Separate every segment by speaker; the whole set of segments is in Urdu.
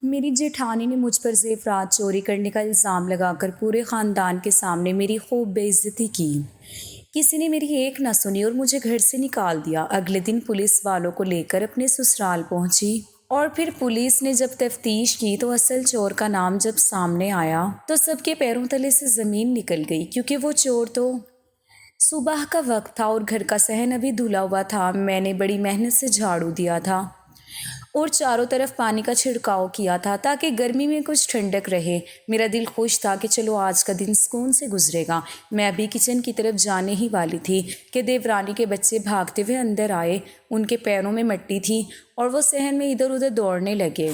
Speaker 1: میری جیٹھانی نے مجھ پر زیورات چوری کرنے کا الزام لگا کر پورے خاندان کے سامنے میری خوب بے عزتی کی۔ کسی نے میری ایک نہ سنی اور مجھے گھر سے نکال دیا۔ اگلے دن پولیس والوں کو لے کر اپنے سسرال پہنچی اور پھر پولیس نے جب تفتیش کی تو اصل چور کا نام جب سامنے آیا تو سب کے پیروں تلے سے زمین نکل گئی، کیونکہ وہ چور تو صبح کا وقت تھا اور گھر کا صحن ابھی دھلا ہوا تھا۔ میں نے بڑی محنت سے جھاڑو دیا تھا اور چاروں طرف پانی کا چھڑکاؤ کیا تھا تاکہ گرمی میں کچھ ٹھنڈک رہے۔ میرا دل خوش تھا کہ چلو آج کا دن سکون سے گزرے گا۔ میں ابھی کچن کی طرف جانے ہی والی تھی کہ دیورانی کے بچے بھاگتے ہوئے اندر آئے۔ ان کے پیروں میں مٹی تھی اور وہ صحن میں ادھر ادھر دوڑنے لگے،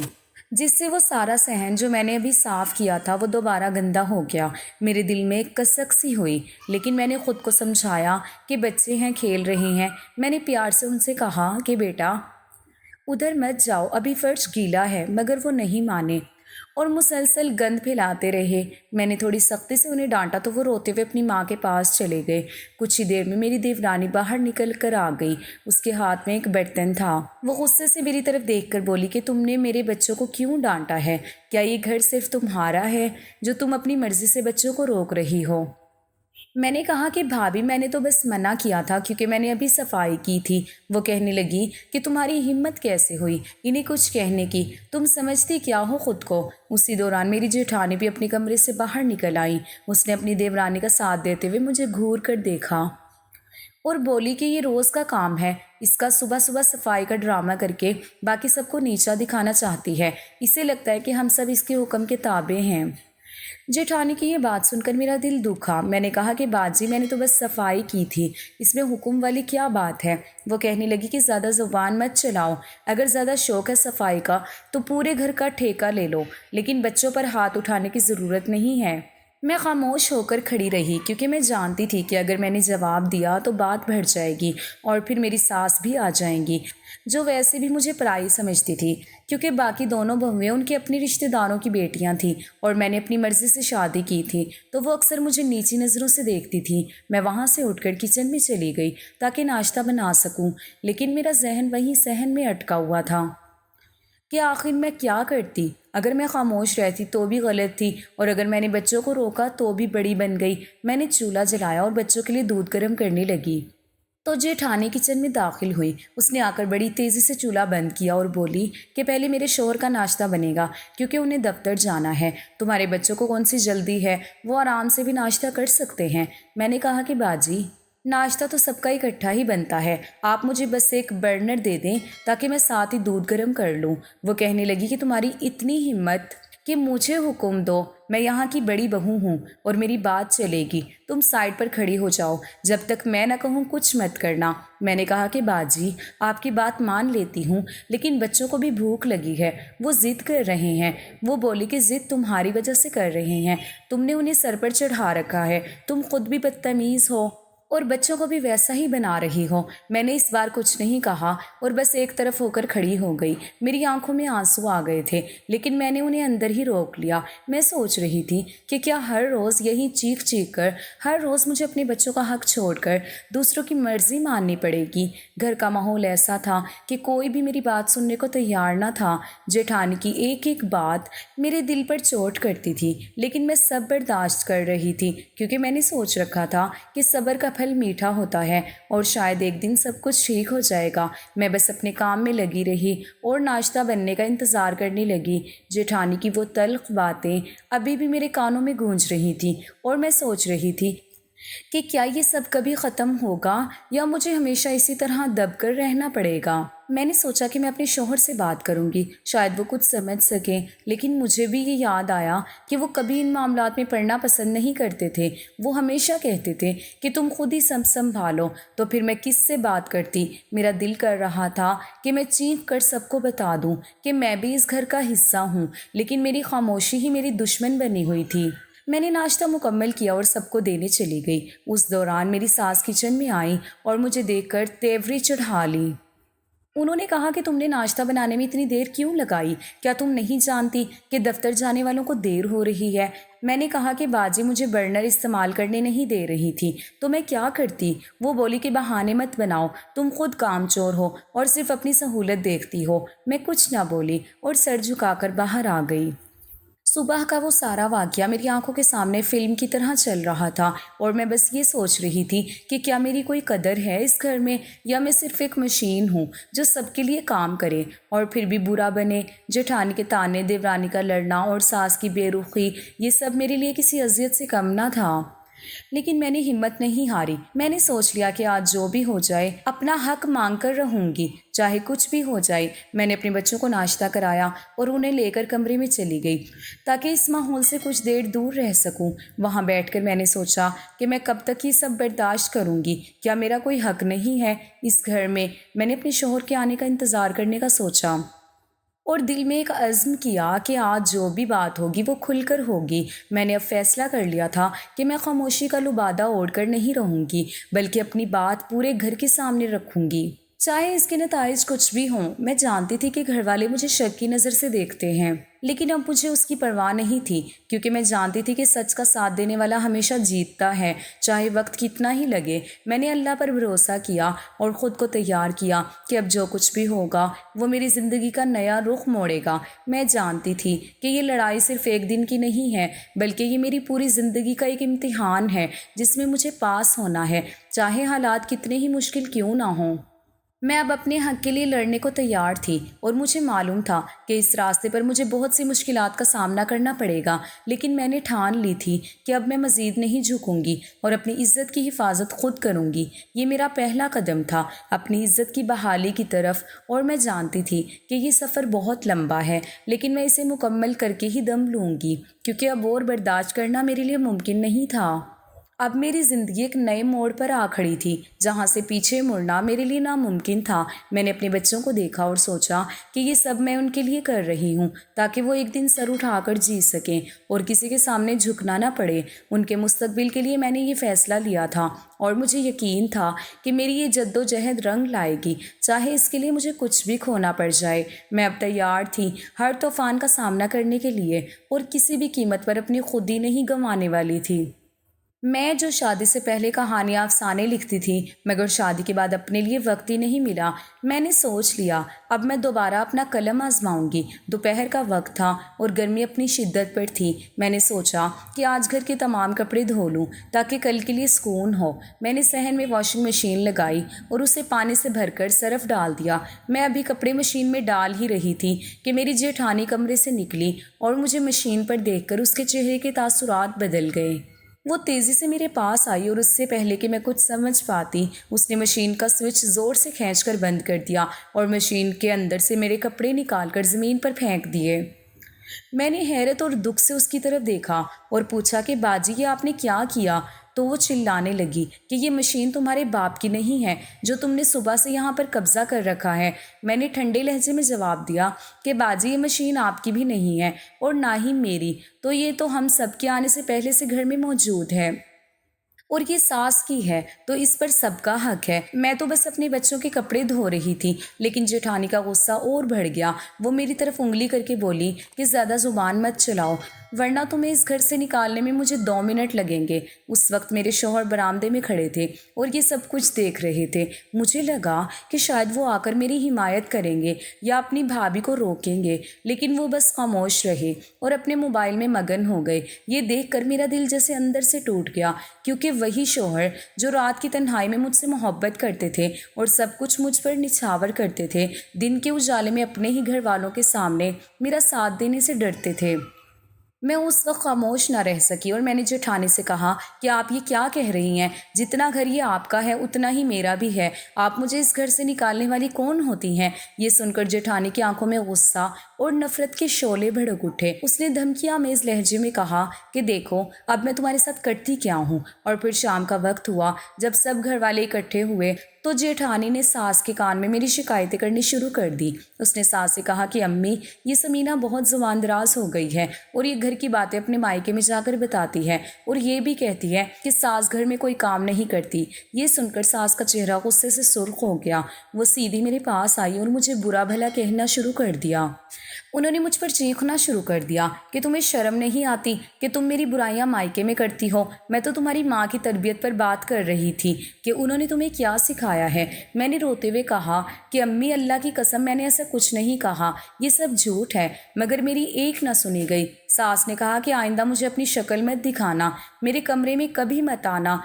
Speaker 1: جس سے وہ سارا صحن جو میں نے ابھی صاف کیا تھا وہ دوبارہ گندا ہو گیا۔ میرے دل میں ایک کسک سی ہوئی، لیکن میں نے خود کو سمجھایا کہ بچے ہیں، کھیل رہے ہیں۔ میں نے پیار سے ان سے کہا کہ بیٹا ادھر مت جاؤ، ابھی فرش گیلا ہے، مگر وہ نہیں مانے اور مسلسل گند پھیلاتے رہے۔ میں نے تھوڑی سختی سے انہیں ڈانٹا تو وہ روتے ہوئے اپنی ماں کے پاس چلے گئے۔ کچھ ہی دیر میں میری دیورانی باہر نکل کر آ گئی۔ اس کے ہاتھ میں ایک برتن تھا۔ وہ غصے سے میری طرف دیکھ کر بولی کہ تم نے میرے بچوں کو کیوں ڈانٹا ہے؟ کیا یہ گھر صرف تمہارا ہے جو تم اپنی مرضی سے بچوں کو روک رہی ہو؟ میں نے کہا کہ بھابھی میں نے تو بس منع کیا تھا کیونکہ میں نے ابھی صفائی کی تھی۔ وہ کہنے لگی کہ تمہاری ہمت کیسے ہوئی انہیں کچھ کہنے کی، تم سمجھتی کیا ہو خود کو؟ اسی دوران میری جیٹھانی بھی اپنے کمرے سے باہر نکل آئی۔ اس نے اپنی دیورانی کا ساتھ دیتے ہوئے مجھے گھور کر دیکھا اور بولی کہ یہ روز کا کام ہے، اس کا صبح صبح صفائی کا ڈرامہ کر کے باقی سب کو نیچا دکھانا چاہتی ہے۔ اسے لگتا ہے کہ ہم سب اس کے حکم کے تابع ہیں۔ جیٹھانی کی یہ بات سن کر میرا دل دکھا۔ میں نے کہا کہ باجی میں نے تو بس صفائی کی تھی، اس میں حکم والی کیا بات ہے؟ وہ کہنے لگی کہ زیادہ زبان مت چلاؤ، اگر زیادہ شوق ہے صفائی کا تو پورے گھر کا ٹھیکہ لے لو، لیکن بچوں پر ہاتھ اٹھانے کی ضرورت نہیں ہے۔ میں خاموش ہو کر کھڑی رہی کیونکہ میں جانتی تھی کہ اگر میں نے جواب دیا تو بات بڑھ جائے گی اور پھر میری ساس بھی آ جائیں گی، جو ویسے بھی مجھے پرائی سمجھتی تھی کیونکہ باقی دونوں بہویں ان کے اپنی رشتہ داروں کی بیٹیاں تھیں اور میں نے اپنی مرضی سے شادی کی تھی، تو وہ اکثر مجھے نیچی نظروں سے دیکھتی تھی۔ میں وہاں سے اٹھ کر کچن میں چلی گئی تاکہ ناشتہ بنا سکوں، لیکن میرا ذہن وہیں صحن میں اٹکا ہوا تھا کہ آخر میں کیا کرتی؟ اگر میں خاموش رہتی تو بھی غلط تھی اور اگر میں نے بچوں کو روکا تو بھی بڑی بن گئی۔ میں نے چولہا جلایا اور بچوں کے لیے دودھ گرم کرنے لگی تو جیٹھانی کچن میں داخل ہوئی۔ اس نے آ کر بڑی تیزی سے چولہا بند کیا اور بولی کہ پہلے میرے شوہر کا ناشتہ بنے گا کیونکہ انہیں دفتر جانا ہے، تمہارے بچوں کو کون سی جلدی ہے، وہ آرام سے بھی ناشتہ کر سکتے ہیں۔ میں نے کہا کہ باجی ناشتہ تو سب کا اکٹھا ہی بنتا ہے، آپ مجھے بس ایک برنر دے دیں تاکہ میں ساتھ ہی دودھ گرم کر لوں۔ وہ کہنے لگی کہ تمہاری اتنی ہمت کہ مجھے حکم دو، میں یہاں کی بڑی بہو ہوں اور میری بات چلے گی، تم سائڈ پر کھڑی ہو جاؤ، جب تک میں نہ کہوں کچھ مت کرنا۔ میں نے کہا کہ باجی آپ کی بات مان لیتی ہوں، لیکن بچوں کو بھی بھوک لگی ہے، وہ ضد کر رہے ہیں۔ وہ بولی کہ ضد تمہاری وجہ سے کر رہے ہیں، تم نے انہیں سر پر چڑھا رکھا ہے، تم خود بھی بدتمیز ہو اور بچوں کو بھی ویسا ہی بنا رہی ہو۔ میں نے اس بار کچھ نہیں کہا اور بس ایک طرف ہو کر کھڑی ہو گئی۔ میری آنکھوں میں آنسو آ گئے تھے لیکن میں نے انہیں اندر ہی روک لیا۔ میں سوچ رہی تھی کہ کیا ہر روز یہی چیخ چیخ کر، ہر روز مجھے اپنے بچوں کا حق چھوڑ کر دوسروں کی مرضی ماننی پڑے گی؟ گھر کا ماحول ایسا تھا کہ کوئی بھی میری بات سننے کو تیار نہ تھا۔ جیٹھانی کی ایک ایک بات میرے دل پر چوٹ کرتی تھی، لیکن میں سب برداشت کر رہی تھی کیونکہ میں نے سوچ رکھا تھا کہ صبر کا پھل میٹھا ہوتا ہے اور شاید ایک دن سب کچھ ٹھیک ہو جائے گا۔ میں بس اپنے کام میں لگی رہی اور ناشتہ بننے کا انتظار کرنے لگی۔ جیٹھانی کی وہ تلخ باتیں ابھی بھی میرے کانوں میں گونج رہی تھیں اور میں سوچ رہی تھی کہ کیا یہ سب کبھی ختم ہوگا یا مجھے ہمیشہ اسی طرح دب کر رہنا پڑے گا؟ میں نے سوچا کہ میں اپنے شوہر سے بات کروں گی، شاید وہ کچھ سمجھ سکیں، لیکن مجھے بھی یہ یاد آیا کہ وہ کبھی ان معاملات میں پڑنا پسند نہیں کرتے تھے۔ وہ ہمیشہ کہتے تھے کہ تم خود ہی سب سنبھالو، تو پھر میں کس سے بات کرتی؟ میرا دل کر رہا تھا کہ میں چیخ کر سب کو بتا دوں کہ میں بھی اس گھر کا حصہ ہوں، لیکن میری خاموشی ہی میری دشمن بنی ہوئی تھی۔ میں نے ناشتہ مکمل کیا اور سب کو دینے چلی گئی۔ اس دوران میری ساس کچن میں آئی اور مجھے دیکھ کر تیوری چڑھا لی۔ انہوں نے کہا کہ تم نے ناشتہ بنانے میں اتنی دیر کیوں لگائی؟ کیا تم نہیں جانتی کہ دفتر جانے والوں کو دیر ہو رہی ہے؟ میں نے کہا کہ باجی مجھے برنر استعمال کرنے نہیں دے رہی تھی تو میں کیا کرتی؟ وہ بولی کہ بہانے مت بناؤ، تم خود کام چور ہو اور صرف اپنی سہولت دیکھتی ہو۔ میں کچھ نہ بولی اور سر جھکا کر باہر آ گئی۔ صبح کا وہ سارا واقعہ میری آنکھوں کے سامنے فلم کی طرح چل رہا تھا اور میں بس یہ سوچ رہی تھی کہ کیا میری کوئی قدر ہے اس گھر میں، یا میں صرف ایک مشین ہوں جو سب کے لیے کام کرے اور پھر بھی برا بنے۔ جیٹھانی کے تانے، دیورانی کا لڑنا اور ساس کی بے رخی، یہ سب میرے لیے کسی اذیت سے کم نہ تھا۔ لیکن میں نے ہمت نہیں ہاری۔ میں نے سوچ لیا کہ آج جو بھی ہو جائے اپنا حق مانگ کر رہوں گی، چاہے کچھ بھی ہو جائے۔ میں نے اپنے بچوں کو ناشتہ کرایا اور انہیں لے کر کمرے میں چلی گئی تاکہ اس ماحول سے کچھ دیر دور رہ سکوں۔ وہاں بیٹھ کر میں نے سوچا کہ میں کب تک یہ سب برداشت کروں گی؟ کیا میرا کوئی حق نہیں ہے اس گھر میں؟ میں نے اپنے شوہر کے آنے کا انتظار کرنے کا سوچا اور دل میں ایک عزم کیا کہ آج جو بھی بات ہوگی وہ کھل کر ہوگی۔ میں نے اب فیصلہ کر لیا تھا کہ میں خاموشی کا لبادہ اوڑھ کر نہیں رہوں گی، بلکہ اپنی بات پورے گھر کے سامنے رکھوں گی، چاہے اس کے نتائج کچھ بھی ہوں۔ میں جانتی تھی کہ گھر والے مجھے شک کی نظر سے دیکھتے ہیں، لیکن اب مجھے اس کی پرواہ نہیں تھی، کیونکہ میں جانتی تھی کہ سچ کا ساتھ دینے والا ہمیشہ جیتتا ہے، چاہے وقت کتنا ہی لگے۔ میں نے اللہ پر بھروسہ کیا اور خود کو تیار کیا کہ اب جو کچھ بھی ہوگا وہ میری زندگی کا نیا رخ موڑے گا۔ میں جانتی تھی کہ یہ لڑائی صرف ایک دن کی نہیں ہے، بلکہ یہ میری پوری زندگی کا ایک امتحان ہے جس میں مجھے پاس ہونا ہے، چاہے حالات کتنے ہی مشکل کیوں نہ ہوں۔ میں اب اپنے حق کے لیے لڑنے کو تیار تھی اور مجھے معلوم تھا کہ اس راستے پر مجھے بہت سی مشکلات کا سامنا کرنا پڑے گا، لیکن میں نے ٹھان لی تھی کہ اب میں مزید نہیں جھکوں گی اور اپنی عزت کی حفاظت خود کروں گی۔ یہ میرا پہلا قدم تھا اپنی عزت کی بحالی کی طرف، اور میں جانتی تھی کہ یہ سفر بہت لمبا ہے، لیکن میں اسے مکمل کر کے ہی دم لوں گی، کیونکہ اب اور برداشت کرنا میرے لیے ممکن نہیں تھا۔ اب میری زندگی ایک نئے موڑ پر آ کھڑی تھی جہاں سے پیچھے مڑنا میرے لیے ناممکن تھا۔ میں نے اپنے بچوں کو دیکھا اور سوچا کہ یہ سب میں ان کے لیے کر رہی ہوں تاکہ وہ ایک دن سر اٹھا کر جی سکیں اور کسی کے سامنے جھکنا نہ پڑے۔ ان کے مستقبل کے لیے میں نے یہ فیصلہ لیا تھا اور مجھے یقین تھا کہ میری یہ جدوجہد رنگ لائے گی، چاہے اس کے لیے مجھے کچھ بھی کھونا پڑ جائے۔ میں اب تیار تھی ہر طوفان کا سامنا کرنے کے لیے اور کسی بھی قیمت پر اپنی خودی نہیں گنوانے والی تھی۔ میں جو شادی سے پہلے کہانیاں افسانے لکھتی تھی، مگر شادی کے بعد اپنے لیے وقت ہی نہیں ملا۔ میں نے سوچ لیا اب میں دوبارہ اپنا قلم آزماؤں گی۔ دوپہر کا وقت تھا اور گرمی اپنی شدت پر تھی۔ میں نے سوچا کہ آج گھر کے تمام کپڑے دھو لوں تاکہ کل کے لیے سکون ہو۔ میں نے صحن میں واشنگ مشین لگائی اور اسے پانی سے بھر کر سرف ڈال دیا۔ میں ابھی کپڑے مشین میں ڈال ہی رہی تھی کہ میری جیٹھانی کمرے سے نکلی اور مجھے مشین پر دیکھ کر اس کے چہرے کے تاثرات بدل گئے۔ وہ تیزی سے میرے پاس آئی اور اس سے پہلے کہ میں کچھ سمجھ پاتی اس نے مشین کا سوئچ زور سے کھینچ کر بند کر دیا اور مشین کے اندر سے میرے کپڑے نکال کر زمین پر پھینک دیے۔ میں نے حیرت اور دکھ سے اس کی طرف دیکھا اور پوچھا کہ باجی یہ آپ نے کیا کیا؟ تو وہ چلانے لگی کہ یہ مشین تمہارے باپ کی نہیں ہے جو تم نے صبح سے یہاں پر قبضہ کر رکھا ہے۔ میں نے ٹھنڈے لہجے میں جواب دیا کہ باجی یہ مشین آپ کی بھی نہیں ہے اور نہ ہی میری، تو یہ تو ہم سب کے آنے سے پہلے سے گھر میں موجود ہے اور یہ ساس کی ہے، تو اس پر سب کا حق ہے۔ میں تو بس اپنے بچوں کے کپڑے دھو رہی تھی۔ لیکن جیٹھانی کا غصہ اور بڑھ گیا۔ وہ میری طرف انگلی کر کے بولی کہ زیادہ زبان مت چلاؤ ورنہ تمہیں اس گھر سے نکالنے میں مجھے 2 منٹ لگیں گے۔ اس وقت میرے شوہر برآمدے میں کھڑے تھے اور یہ سب کچھ دیکھ رہے تھے۔ مجھے لگا کہ شاید وہ آ کر میری حمایت کریں گے یا اپنی بھابھی کو روکیں گے، لیکن وہ بس خاموش رہے اور اپنے موبائل میں مگن ہو گئے۔ یہ دیکھ کر میرا دل جیسے اندر سے ٹوٹ گیا، کیونکہ وہی شوہر جو رات کی تنہائی میں مجھ سے محبت کرتے تھے اور سب کچھ مجھ پر نچھاور کرتے تھے، دن کے اجالے میں اپنے ہی گھر والوں کے سامنے میرا ساتھ دینے سے ڈرتے تھے۔ میں اس وقت خاموش نہ رہ سکی اور میں نے جیٹھانی سے کہا کہ آپ یہ کیا کہہ رہی ہیں؟ جتنا گھر یہ آپ کا ہے اتنا ہی میرا بھی ہے۔ آپ مجھے اس گھر سے نکالنے والی کون ہوتی ہیں؟ یہ سن کر جیٹھانی کی آنکھوں میں غصہ اور نفرت کے شعلے بھڑک اٹھے۔ اس نے دھمکیاں آمیز لہجے میں کہا کہ دیکھو اب میں تمہارے ساتھ کرتی کیا ہوں۔ اور پھر شام کا وقت ہوا، جب سب گھر والے اکٹھے ہوئے تو جیٹھانی نے ساس کے کان میں میری شکایتیں کرنی شروع کر دی۔ اس نے ساس سے کہا کہ امی، یہ سمینہ بہت زبان دراز ہو گئی ہے اور یہ گھر کی باتیں اپنے مائکے میں جا کر بتاتی ہے اور یہ بھی کہتی ہے کہ ساس گھر میں کوئی کام نہیں کرتی۔ یہ سن کر ساس کا چہرہ غصے سے سرخ ہو گیا۔ وہ سیدھی میرے پاس آئی اور مجھے برا بھلا کہنا شروع کر دیا۔ انہوں نے مجھ پر چیخنا شروع کر دیا کہ تمہیں شرم نہیں آتی کہ تم میری برائیاں مائکے میں کرتی ہو؟ میں تو تمہاری ماں کی تربیت پر بات کر رہی تھی کہ انہوں نے تمہیں کیا سکھایا ہے۔ میں نے روتے ہوئے کہا کہ امی، اللہ کی قسم میں نے ایسا کچھ نہیں کہا، یہ سب جھوٹ ہے، مگر میری ایک نہ سنی گئی۔ ساس نے کہا کہ آئندہ مجھے اپنی شکل مت دکھانا، میرے کمرے میں کبھی مت آنا۔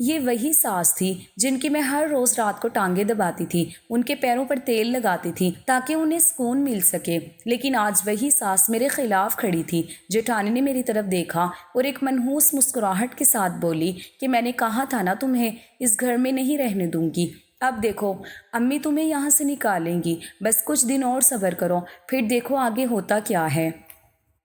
Speaker 1: یہ وہی ساس تھی جن کی میں ہر روز رات کو ٹانگیں دباتی تھی، ان کے پیروں پر تیل لگاتی تھی تاکہ انہیں سکون مل سکے۔ لیکن آج وہی ساس میرے خلاف کھڑی تھی۔ جیٹھانی نے میری طرف دیکھا اور ایک منحوس مسکراہٹ کے ساتھ بولی کہ میں نے کہا تھا نا تمہیں اس گھر میں نہیں رہنے دوں گی۔ اب دیکھو امی تمہیں یہاں سے نکالیں گی، بس کچھ دن اور صبر کرو، پھر دیکھو آگے ہوتا کیا ہے۔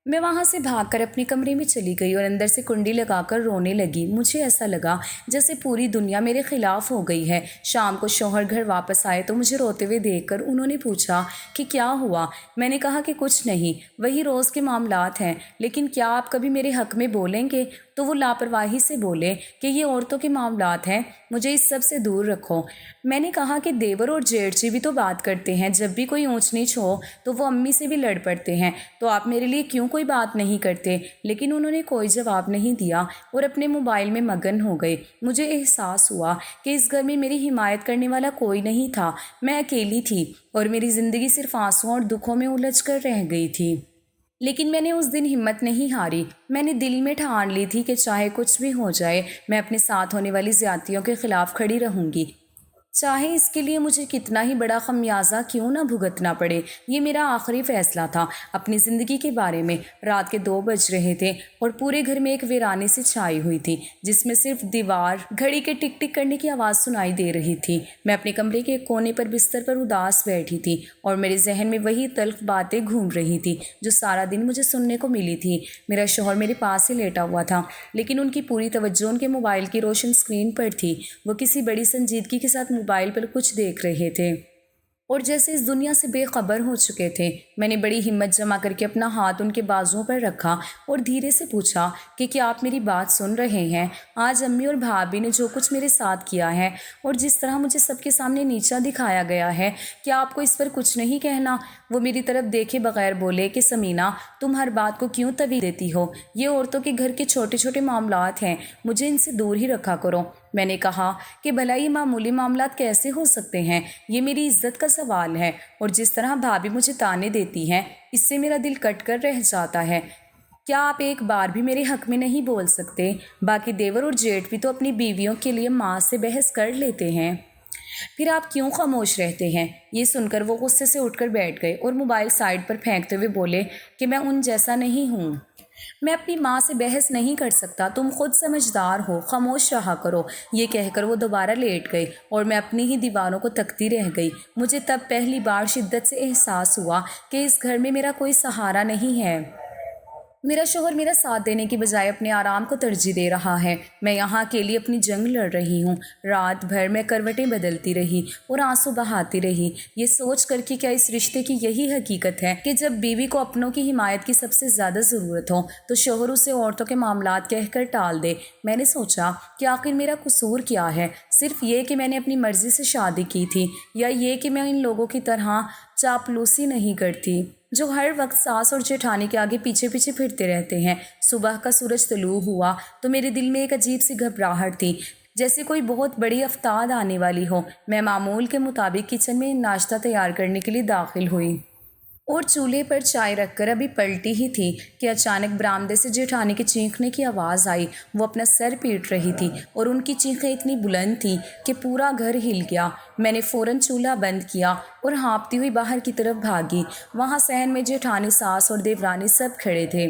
Speaker 1: میں وہاں سے بھاگ کر اپنے کمرے میں چلی گئی اور اندر سے کنڈی لگا کر رونے لگی۔ مجھے ایسا لگا جیسے پوری دنیا میرے خلاف ہو گئی ہے۔ شام کو شوہر گھر واپس آئے تو مجھے روتے ہوئے دیکھ کر انہوں نے پوچھا کہ کیا ہوا؟ میں نے کہا کہ کچھ نہیں، وہی روز کے معاملات ہیں، لیکن کیا آپ کبھی میرے حق میں بولیں گے؟ تو وہ لاپرواہی سے بولے کہ یہ عورتوں کے معاملات ہیں، مجھے اس سب سے دور رکھو۔ میں نے کہا کہ دیور اور جیٹھ جی بھی تو بات کرتے ہیں، جب بھی کوئی اونچ نیچ ہو تو وہ امی سے بھی لڑ پڑتے ہیں، تو آپ میرے لیے کیوں کوئی بات نہیں کرتے؟ لیکن انہوں نے کوئی جواب نہیں دیا اور اپنے موبائل میں مگن ہو گئے۔ مجھے احساس ہوا کہ اس گھر میں میری حمایت کرنے والا کوئی نہیں تھا، میں اکیلی تھی اور میری زندگی صرف آنسوؤں اور دکھوں میں الجھ کر رہ گئی تھی۔ لیکن میں نے اس دن ہمت نہیں ہاری۔ میں نے دل میں ٹھان لی تھی کہ چاہے کچھ بھی ہو جائے میں اپنے ساتھ ہونے والی زیادتیوں کے خلاف کھڑی رہوں گی، چاہے اس کے لیے مجھے کتنا ہی بڑا خمیازہ کیوں نہ بھگتنا پڑے۔ یہ میرا آخری فیصلہ تھا اپنی زندگی کے بارے میں۔ رات کے 2 بج رہے تھے اور پورے گھر میں ایک ویرانی سی چھائی ہوئی تھی جس میں صرف دیوار گھڑی کے ٹک ٹک کرنے کی آواز سنائی دے رہی تھی۔ میں اپنے کمرے کے ایک کونے پر بستر پر اداس بیٹھی تھی اور میرے ذہن میں وہی تلخ باتیں گھوم رہی تھی جو سارا دن مجھے سننے کو ملی تھی۔ میرا شوہر میرے پاس ہی لیٹا ہوا تھا، لیکن ان کی پوری توجہ ان کے موبائل کی روشن اسکرین پر تھی۔ وہ کسی بڑی سنجیدگی کے ساتھ موبائل پر کچھ دیکھ رہے تھے اور جیسے اس دنیا سے بے خبر ہو چکے تھے۔ میں نے بڑی ہمت جمع کر کے اپنا ہاتھ ان کے بازوؤں پر رکھا اور دھیرے سے پوچھا کہ کیا آپ میری بات سن رہے ہیں؟ آج امی اور بھابھی نے جو کچھ میرے ساتھ کیا ہے اور جس طرح مجھے سب کے سامنے نیچا دکھایا گیا ہے، کیا آپ کو اس پر کچھ نہیں کہنا؟ وہ میری طرف دیکھے بغیر بولے کہ سمینہ، تم ہر بات کو کیوں تویل دیتی ہو؟ یہ عورتوں کے گھر کے چھوٹے چھوٹے معاملات ہیں، مجھے ان سے دور ہی رکھا کرو۔ میں نے کہا کہ بھلا یہ معمولی معاملات کیسے ہو سکتے ہیں؟ یہ میری عزت کا سوال ہے، اور جس طرح بھابھی مجھے تانے دیتی ہیں اس سے میرا دل کٹ کر رہ جاتا ہے۔ کیا آپ ایک بار بھی میرے حق میں نہیں بول سکتے؟ باقی دیور اور جیٹھ بھی تو اپنی بیویوں کے لیے ماں سے بحث کر لیتے ہیں، پھر آپ کیوں خاموش رہتے ہیں؟ یہ سن کر وہ غصے سے اٹھ کر بیٹھ گئے اور موبائل سائڈ پر پھینکتے ہوئے بولے کہ میں ان جیسا نہیں ہوں، میں اپنی ماں سے بحث نہیں کر سکتا، تم خود سمجھدار ہو، خاموش رہا کرو۔ یہ کہہ کر وہ دوبارہ لیٹ گئے اور میں اپنی ہی دیواروں کو تکتی رہ گئی۔ مجھے تب پہلی بار شدت سے احساس ہوا کہ اس گھر میں میرا کوئی سہارا نہیں ہے۔ میرا شوہر میرا ساتھ دینے کی بجائے اپنے آرام کو ترجیح دے رہا ہے۔ میں یہاں کے لیے اپنی جنگ لڑ رہی ہوں۔ رات بھر میں کروٹیں بدلتی رہی اور آنسو بہاتی رہی، یہ سوچ کر کہ کیا اس رشتے کی یہی حقیقت ہے کہ جب بیوی کو اپنوں کی حمایت کی سب سے زیادہ ضرورت ہو تو شوہر اسے عورتوں کے معاملات کہہ کر ٹال دے۔ میں نے سوچا کہ آخر میرا قصور کیا ہے؟ صرف یہ کہ میں نے اپنی مرضی سے شادی کی تھی، یا یہ کہ میں ان لوگوں کی طرح چاپلوسی نہیں کرتی جو ہر وقت ساس اور جیٹھانی کے آگے پیچھے پیچھے پھرتے رہتے ہیں۔ صبح کا سورج طلوع ہوا تو میرے دل میں ایک عجیب سی گھبراہٹ تھی، جیسے کوئی بہت بڑی آفتاب آنے والی ہو۔ میں معمول کے مطابق کچن میں ناشتہ تیار کرنے کے لیے داخل ہوئی اور چولہے پر چائے رکھ کر ابھی پلٹی ہی تھی کہ اچانک برآمدے سے جیٹھانی کے چیخنے کی آواز آئی۔ وہ اپنا سر پیٹ رہی تھی اور ان کی چیخیں اتنی بلند تھیں کہ پورا گھر ہل گیا۔ میں نے فوراً چولہا بند کیا اور ہانپتی ہوئی باہر کی طرف بھاگی۔ وہاں صحن میں جیٹھانی، ساس اور دیورانی سب کھڑے تھے۔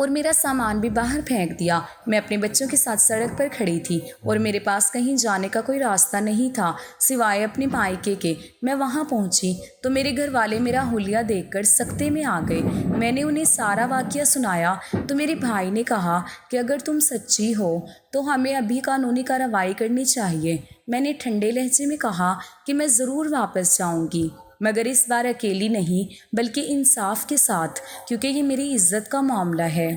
Speaker 1: اور میرا سامان بھی باہر پھینک دیا۔ میں اپنے بچوں کے ساتھ سڑک پر کھڑی تھی اور میرے پاس کہیں جانے کا کوئی راستہ نہیں تھا سوائے اپنے مائکے کے۔ میں وہاں پہنچی تو میرے گھر والے میرا حلیہ دیکھ کر سکتے میں آ گئے۔ میں نے انہیں سارا واقعہ سنایا تو میرے بھائی نے کہا کہ اگر تم سچی ہو تو ہمیں ابھی قانونی کارروائی کرنی چاہیے۔ میں نے ٹھنڈے لہجے میں کہا کہ میں ضرور واپس جاؤں گی، مگر اس بار اکیلی نہیں بلکہ انصاف کے ساتھ، کیونکہ یہ میری عزت کا معاملہ ہے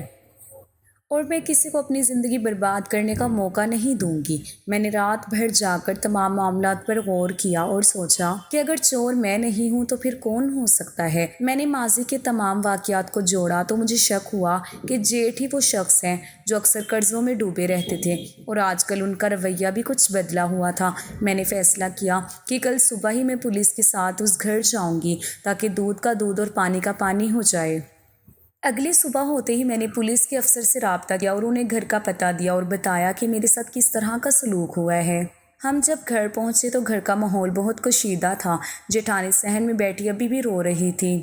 Speaker 1: اور میں کسی کو اپنی زندگی برباد کرنے کا موقع نہیں دوں گی۔ میں نے رات بھر جا کر تمام معاملات پر غور کیا اور سوچا کہ اگر چور میں نہیں ہوں تو پھر کون ہو سکتا ہے۔ میں نے ماضی کے تمام واقعات کو جوڑا تو مجھے شک ہوا کہ جیٹھ ہی وہ شخص ہیں جو اکثر قرضوں میں ڈوبے رہتے تھے اور آج کل ان کا رویہ بھی کچھ بدلا ہوا تھا۔ میں نے فیصلہ کیا کہ کل صبح ہی میں پولیس کے ساتھ اس گھر جاؤں گی تاکہ دودھ کا دودھ اور پانی کا پانی ہو جائے۔ اگلی صبح ہوتے ہی میں نے پولیس کے افسر سے رابطہ کیا اور انہیں گھر کا پتہ دیا اور بتایا کہ میرے ساتھ کس طرح کا سلوک ہوا ہے۔ ہم جب گھر پہنچے تو گھر کا ماحول بہت کشیدہ تھا۔ جیٹھانی صحن میں بیٹھی ابھی بھی رو رہی تھی۔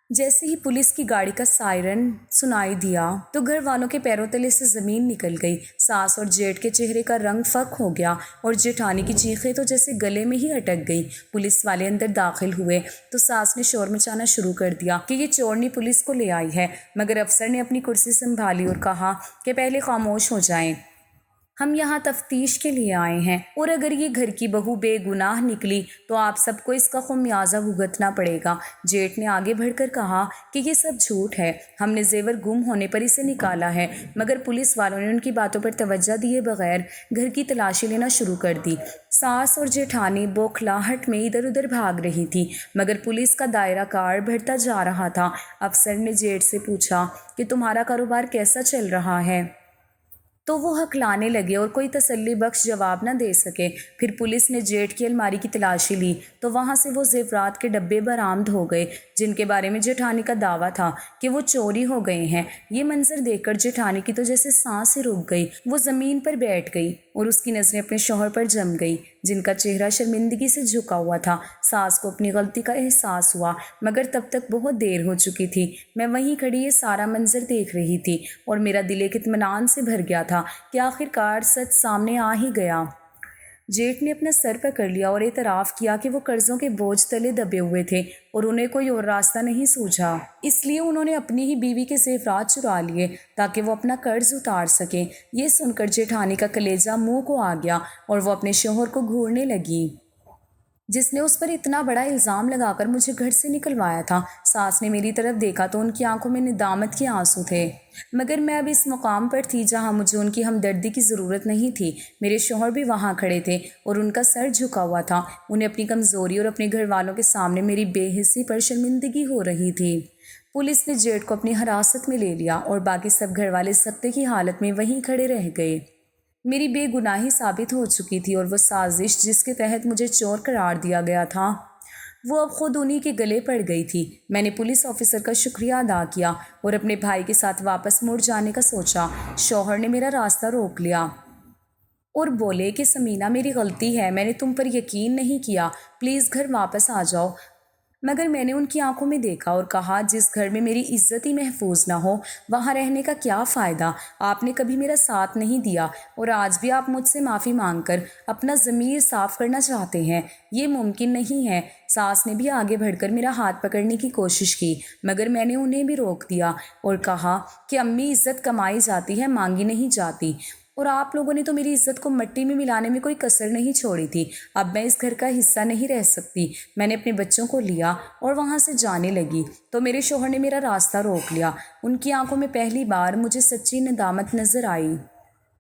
Speaker 1: جیسے ہی پولیس کی گاڑی کا سائرن سنائی دیا تو گھر والوں کے پیروں تلے سے زمین نکل گئی۔ ساس اور جیٹھ کے چہرے کا رنگ فک ہو گیا اور جیٹھانی کی چیخیں تو جیسے گلے میں ہی اٹک گئی۔ پولیس والے اندر داخل ہوئے تو ساس نے شور مچانا شروع کر دیا کہ یہ چورنی پولیس کو لے آئی ہے، مگر افسر نے اپنی کرسی سنبھالی اور کہا کہ پہلے خاموش ہو جائیں، ہم یہاں تفتیش کے لیے آئے ہیں، اور اگر یہ گھر کی بہو بے گناہ نکلی تو آپ سب کو اس کا خمیازہ بھگتنا پڑے گا۔ جیٹھ نے آگے بڑھ کر کہا کہ یہ سب جھوٹ ہے، ہم نے زیور گم ہونے پر اسے نکالا ہے، مگر پولیس والوں نے ان کی باتوں پر توجہ دیے بغیر گھر کی تلاشی لینا شروع کر دی۔ ساس اور جیٹھانی بوکھلاہٹ میں ادھر ادھر بھاگ رہی تھی، مگر پولیس کا دائرہ کار بڑھتا جا رہا تھا۔ افسر نے جیٹھ سے پوچھا کہ تمہارا کاروبار کیسا چل رہا ہے؟ تو وہ ہکلانے لگے اور کوئی تسلی بخش جواب نہ دے سکے۔ پھر پولیس نے جیٹھ کی الماری کی تلاشی لی تو وہاں سے وہ زیورات کے ڈبے برآمد ہو گئے جن کے بارے میں جیٹھانی کا دعویٰ تھا کہ وہ چوری ہو گئے ہیں۔ یہ منظر دیکھ کر جیٹھانی کی تو جیسے سانس ہی رک گئی۔ وہ زمین پر بیٹھ گئی اور اس کی نظریں اپنے شوہر پر جم گئی جن کا چہرہ شرمندگی سے جھکا ہوا تھا۔ ساس کو اپنی غلطی کا احساس ہوا مگر تب تک بہت دیر ہو چکی تھی۔ میں وہیں کھڑی یہ سارا منظر دیکھ رہی تھی اور میرا دل ایک اطمینان سے بھر گیا تھا کہ آخر کار سچ سامنے آ ہی گیا۔ جیٹھ نے اپنا سر پکڑ لیا اور اعتراف کیا کہ وہ قرضوں کے بوجھ تلے دبے ہوئے تھے اور انہیں کوئی اور راستہ نہیں سوجھا، اس لیے انہوں نے اپنی ہی بیوی کے زیورات چرا لیے تاکہ وہ اپنا قرض اتار سکیں۔ یہ سن کر جیٹھانی کا کلیجہ منہ کو آ گیا اور وہ اپنے شوہر کو گھورنے لگی جس نے اس پر اتنا بڑا الزام لگا کر مجھے گھر سے نکلوایا تھا۔ ساس نے میری طرف دیکھا تو ان کی آنکھوں میں ندامت کے آنسو تھے، مگر میں اب اس مقام پر تھی جہاں مجھے ان کی ہمدردی کی ضرورت نہیں تھی۔ میرے شوہر بھی وہاں کھڑے تھے اور ان کا سر جھکا ہوا تھا۔ انہیں اپنی کمزوری اور اپنے گھر والوں کے سامنے میری بے حسی پر شرمندگی ہو رہی تھی۔ پولیس نے جیٹھ کو اپنی حراست میں لے لیا اور باقی سب گھر والے سکتے کی حالت میں وہیں کھڑے رہ گئے۔ میری بے گناہی ثابت ہو چکی تھی اور وہ سازش جس کے تحت مجھے چور قرار دیا گیا تھا وہ اب خود انہی کے گلے پڑ گئی تھی۔ میں نے پولیس آفیسر کا شکریہ ادا کیا اور اپنے بھائی کے ساتھ واپس مڑ جانے کا سوچا۔ شوہر نے میرا راستہ روک لیا اور بولے کہ سمینہ میری غلطی ہے، میں نے تم پر یقین نہیں کیا، پلیز گھر واپس آ جاؤ۔ مگر میں نے ان کی آنکھوں میں دیکھا اور کہا جس گھر میں میری عزت ہی محفوظ نہ ہو وہاں رہنے کا کیا فائدہ؟ آپ نے کبھی میرا ساتھ نہیں دیا اور آج بھی آپ مجھ سے معافی مانگ کر اپنا ضمیر صاف کرنا چاہتے ہیں، یہ ممکن نہیں ہے۔ ساس نے بھی آگے بڑھ کر میرا ہاتھ پکڑنے کی کوشش کی مگر میں نے انہیں بھی روک دیا اور کہا کہ امی عزت کمائی جاتی ہے، مانگی نہیں جاتی، اور آپ لوگوں نے تو میری عزت کو مٹی میں ملانے میں کوئی کسر نہیں چھوڑی تھی۔ اب میں اس گھر کا حصہ نہیں رہ سکتی۔ میں نے اپنے بچوں کو لیا اور وہاں سے جانے لگی تو میرے شوہر نے میرا راستہ روک لیا۔ ان کی آنکھوں میں پہلی بار مجھے سچی ندامت نظر آئی۔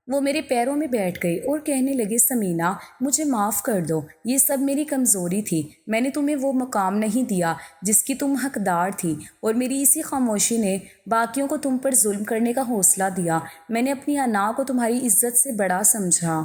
Speaker 1: وہ میرے پیروں میں بیٹھ گئے اور کہنے لگے سمینہ مجھے معاف کر دو، یہ سب میری کمزوری تھی، میں نے تمہیں وہ مقام نہیں دیا جس کی تم حقدار تھی، اور میری اسی خاموشی نے باقیوں کو تم پر ظلم کرنے کا حوصلہ دیا۔ میں نے اپنی انا کو تمہاری عزت سے بڑا سمجھا،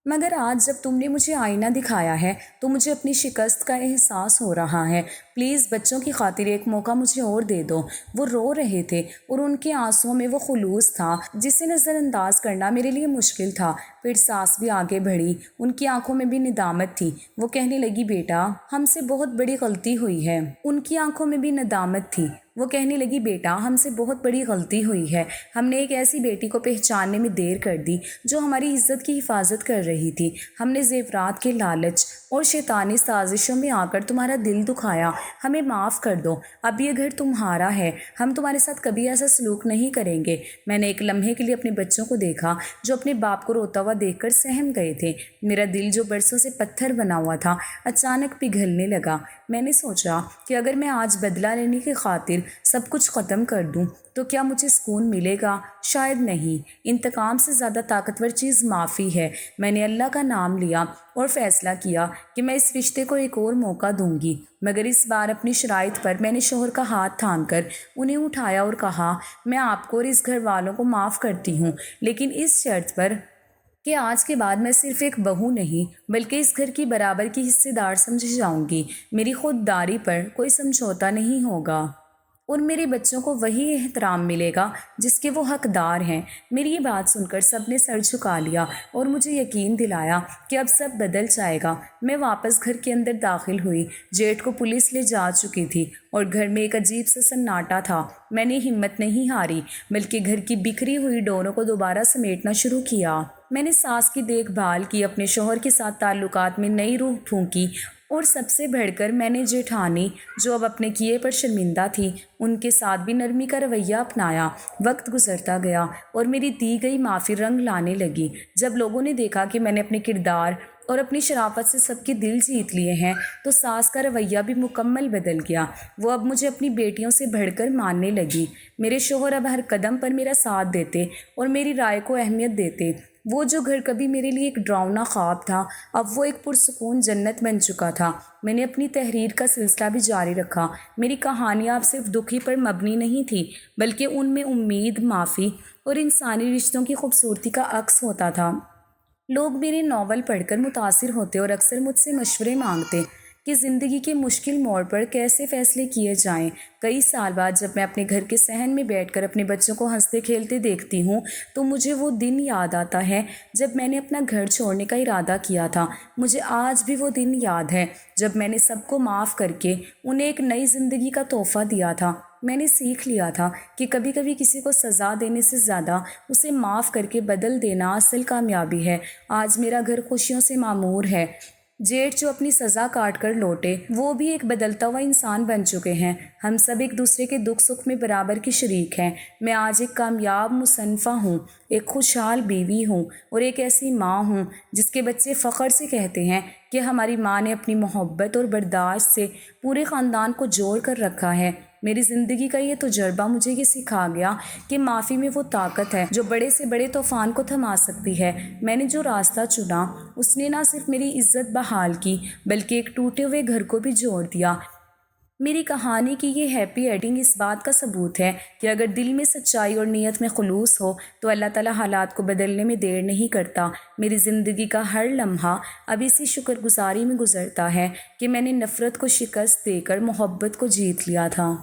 Speaker 1: مگر آج جب تم نے مجھے آئینہ دکھایا ہے تو مجھے اپنی شکست کا احساس ہو رہا ہے۔ پلیز بچوں کی خاطر ایک موقع مجھے اور دے دو۔ وہ رو رہے تھے اور ان کے آنسوؤں میں وہ خلوص تھا جسے نظر انداز کرنا میرے لیے مشکل تھا۔ پھر ساس بھی آگے بڑھی، ان کی آنکھوں میں بھی ندامت تھی۔ وہ کہنے لگی بیٹا ہم سے بہت بڑی غلطی ہوئی ہے۔ ان کی آنکھوں میں بھی ندامت تھی۔ وہ کہنے لگی بیٹا ہم سے بہت بڑی غلطی ہوئی ہے، ہم نے ایک ایسی بیٹی کو پہچاننے میں دیر کر دی جو ہماری عزت کی حفاظت کر رہی تھی۔ ہم نے زیورات کے لالچ اور شیطانی سازشوں میں آ کر تمہارا دل دکھایا، ہمیں معاف کر دو، اب یہ گھر تمہارا ہے، ہم تمہارے ساتھ کبھی ایسا سلوک نہیں کریں گے۔ میں نے ایک لمحے کے لیے اپنے بچوں کو دیکھا جو اپنے باپ کو روتا ہوا دیکھ کر سہم گئے تھے۔ میرا دل جو برسوں سے پتھر بنا ہوا تھا اچانک پگھلنے لگا۔ میں نے سوچا کہ اگر میں آج بدلہ لینے کی خاطر سب کچھ ختم کر دوں تو کیا مجھے سکون ملے گا؟ شاید نہیں۔ انتقام سے زیادہ طاقتور چیز معافی ہے۔ میں نے اللہ کا نام لیا اور فیصلہ کیا کہ میں اس رشتے کو ایک اور موقع دوں گی، مگر اس بار اپنی شرائط پر۔ میں نے شوہر کا ہاتھ تھام کر انہیں اٹھایا اور کہا میں آپ کو اور اس گھر والوں کو معاف کرتی ہوں، لیکن اس شرط پر کہ آج کے بعد میں صرف ایک بہو نہیں بلکہ اس گھر کی برابر کی حصے دار سمجھی جاؤں گی۔ میری خودداری پر کوئی سمجھوتا نہیں ہوگا اور میرے بچوں کو وہی احترام ملے گا جس کے وہ حقدار ہیں۔ میری یہ بات سن کر سب نے سر جھکا لیا اور مجھے یقین دلایا کہ اب سب بدل جائے گا۔ میں واپس گھر کے اندر داخل ہوئی۔ جیٹ کو پولیس لے جا چکی تھی اور گھر میں ایک عجیب سا سناٹا تھا۔ میں نے ہمت نہیں ہاری بلکہ گھر کی بکھری ہوئی ڈوروں کو دوبارہ سمیٹنا شروع کیا۔ میں نے ساس کی دیکھ بھال کی، اپنے شوہر کے ساتھ تعلقات میں نئی روح پھونکی اور سب سے بڑھ کر میں نے جیٹھانی جو اب اپنے کیے پر شرمندہ تھی ان کے ساتھ بھی نرمی کا رویہ اپنایا۔ وقت گزرتا گیا اور میری دی گئی معافی رنگ لانے لگی۔ جب لوگوں نے دیکھا کہ میں نے اپنے کردار اور اپنی شرافت سے سب کے دل جیت لیے ہیں تو ساس کا رویہ بھی مکمل بدل گیا۔ وہ اب مجھے اپنی بیٹیوں سے بڑھ کر ماننے لگی۔ میرے شوہر اب ہر قدم پر میرا ساتھ دیتے اور میری رائے کو اہمیت دیتے۔ وہ جو گھر کبھی میرے لیے ایک ڈراؤنا خواب تھا اب وہ ایک پرسکون جنت بن چکا تھا۔ میں نے اپنی تحریر کا سلسلہ بھی جاری رکھا۔ میری کہانیاں اب صرف دکھی پر مبنی نہیں تھی بلکہ ان میں امید، معافی اور انسانی رشتوں کی خوبصورتی کا عکس ہوتا تھا۔ لوگ میرے ناول پڑھ کر متاثر ہوتے اور اکثر مجھ سے مشورے مانگتے کہ زندگی کے مشکل موڑ پر کیسے فیصلے کیے جائیں۔ کئی سال بعد جب میں اپنے گھر کے صحن میں بیٹھ کر اپنے بچوں کو ہنستے کھیلتے دیکھتی ہوں تو مجھے وہ دن یاد آتا ہے جب میں نے اپنا گھر چھوڑنے کا ارادہ کیا تھا۔ مجھے آج بھی وہ دن یاد ہے جب میں نے سب کو معاف کر کے انہیں ایک نئی زندگی کا تحفہ دیا تھا۔ میں نے سیکھ لیا تھا کہ کبھی کبھی کسی کو سزا دینے سے زیادہ اسے معاف کر کے بدل دینا اصل کامیابی ہے۔ آج میرا گھر خوشیوں سے معمور ہے۔ جیٹ جو اپنی سزا کاٹ کر لوٹے وہ بھی ایک بدلتا ہوا انسان بن چکے ہیں۔ ہم سب ایک دوسرے کے دکھ سکھ میں برابر کی شریک ہیں۔ میں آج ایک کامیاب مصنفہ ہوں، ایک خوشحال بیوی ہوں اور ایک ایسی ماں ہوں جس کے بچے فخر سے کہتے ہیں کہ ہماری ماں نے اپنی محبت اور برداشت سے پورے خاندان کو جوڑ کر رکھا ہے۔ میری زندگی کا یہ تجربہ مجھے یہ سکھا گیا کہ معافی میں وہ طاقت ہے جو بڑے سے بڑے طوفان کو تھما سکتی ہے۔ میں نے جو راستہ چنا اس نے نہ صرف میری عزت بحال کی بلکہ ایک ٹوٹے ہوئے گھر کو بھی جوڑ دیا۔ میری کہانی کی یہ ہیپی اینڈنگ اس بات کا ثبوت ہے کہ اگر دل میں سچائی اور نیت میں خلوص ہو تو اللہ تعالیٰ حالات کو بدلنے میں دیر نہیں کرتا۔ میری زندگی کا ہر لمحہ اب اسی شکر گزاری میں گزرتا ہے کہ میں نے نفرت کو شکست دے کر محبت کو جیت لیا تھا۔